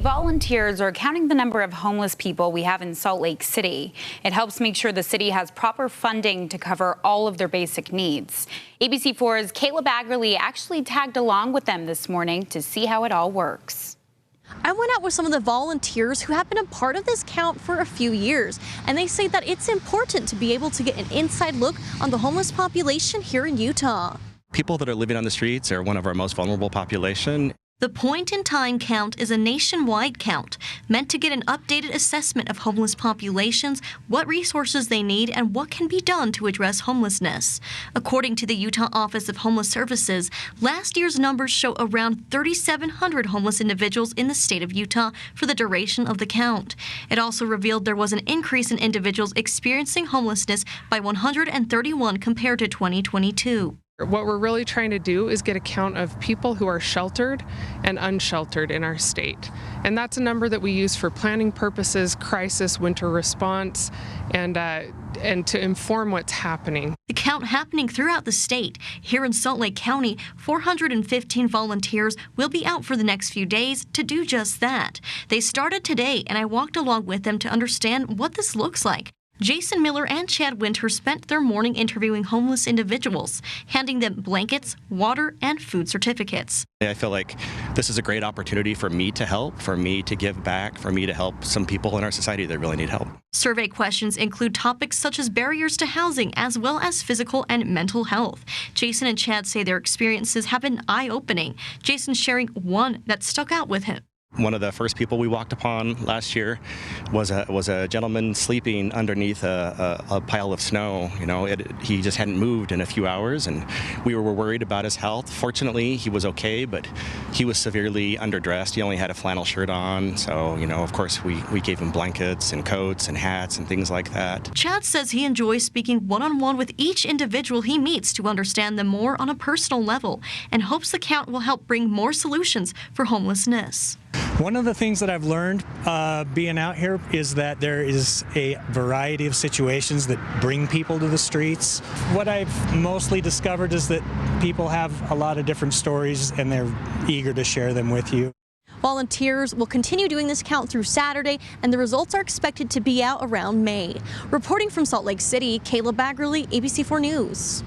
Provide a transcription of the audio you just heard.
Volunteers are counting the number of homeless people we have in Salt Lake City. It helps make sure the city has proper funding to cover all of their basic needs. ABC4's Kayla Baggerly actually tagged along with them this morning to see how it all works. I went out with some of the volunteers who have been a part of this count for a few years, and they say that it's important to be able to get an inside look on the homeless population here in Utah. People that are living on the streets are one of our most vulnerable population. The point-in-time count is a nationwide count meant to get an updated assessment of homeless populations, what resources they need, and what can be done to address homelessness. According to the Utah Office of Homeless Services, last year's numbers show around 3,700 homeless individuals in the state of Utah for the duration of the count. It also revealed there was an increase in individuals experiencing homelessness by 131 compared to 2022. What we're really trying to do is get a count of people who are sheltered and unsheltered in our state. And that's a number that we use for planning purposes, crisis, winter response, and to inform what's happening. The count happening throughout the state. Here in Salt Lake County, 415 volunteers will be out for the next few days to do just that. They started today, and I walked along with them to understand what this looks like. Jason Miller and Chad Winter spent their morning interviewing homeless individuals, handing them blankets, water, and food certificates. I feel like this is a great opportunity for me to help, for me to give back, for me to help some people in our society that really need help. Survey questions include topics such as barriers to housing, as well as physical and mental health. Jason and Chad say their experiences have been eye-opening. Jason sharing one that stuck out with him. One of the first people we walked upon last year was a gentleman sleeping underneath a pile of snow. You know, he just hadn't moved in a few hours, and we were worried about his health. Fortunately, he was okay, but he was severely underdressed. He only had a flannel shirt on, so, you know, of course, we gave him blankets and coats and hats and things like that. Chad says he enjoys speaking one-on-one with each individual he meets to understand them more on a personal level, and hopes the count will help bring more solutions for homelessness. One of the things that I've learned being out here is that there is a variety of situations that bring people to the streets. What I've mostly discovered is that people have a lot of different stories and they're eager to share them with you. Volunteers will continue doing this count through Saturday, and the results are expected to be out around May. Reporting from Salt Lake City, Kayla Baggerly, ABC4 News.